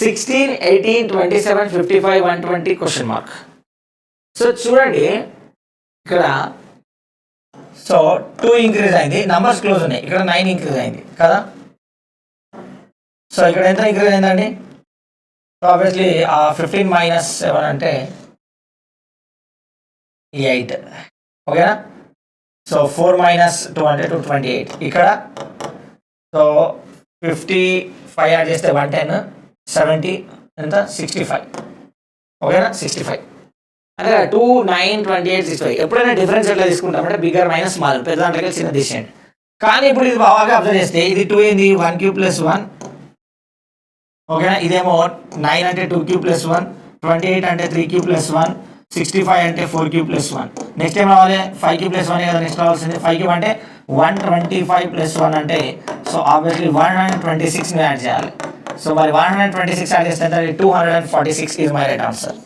16, 18, 27, 55, 120 question mark. So చూడండి ఇక్కడ, so 2 increase అయింది, నంబర్స్ క్లోజ్ ఉన్నాయి, ఇక్కడ 9 ఇంక్రీజ్ అయింది కదా. సో ఇక్కడ ఎంత ఇంక్రీజ్ అయిందండి? సో ఆబ్వియస్లీ 15 మైనస్ 7 అంటే 8, ఓకేనా. సో 4 మైనస్ 2 అంటే 228. ఇక్కడ సో 55 యాడ్ చేస్తే 110, 70 ఎంత 65, ఓకేనా. 65 అంటే 2, 9, 28, 65. ఎప్పుడైనా డిఫరెన్స్ ఎట్లా తీసుకుంటామంటే బిగ్గర్ మైనస్ స్మాల్, పెద్ద దాంట్లోకి చిన్న తీసేయండి. కానీ ఇప్పుడు ఇది బాగా అబ్జర్వ్ చేస్తే ఇది 2 ఏంది 1 క్యూబ్ ప్లస్ 1, ఓకేనా. ఇదేమో 9 అంటే 2 క్యూబ్ ప్లస్ 1, 28 అంటే 3 క్యూబ్ ప్లస్ 1, 65 అంటే 4 క్యూబ్ ప్లస్ 1. నెక్స్ట్ ఏం రావాలి? 5 క్యూబ్ ప్లస్ 1 కదా నెక్స్ట్ రావాల్సింది. 5 క్యూబ్ అంటే 125 ప్లస్ 1 అంటే సో ఆబ్వియస్లీ 126 యాడ్ చేయాలి. సో మరి 126 యాడ్ చేస్తే 246 ఈజ్ మై రైట్ ఆన్సర్.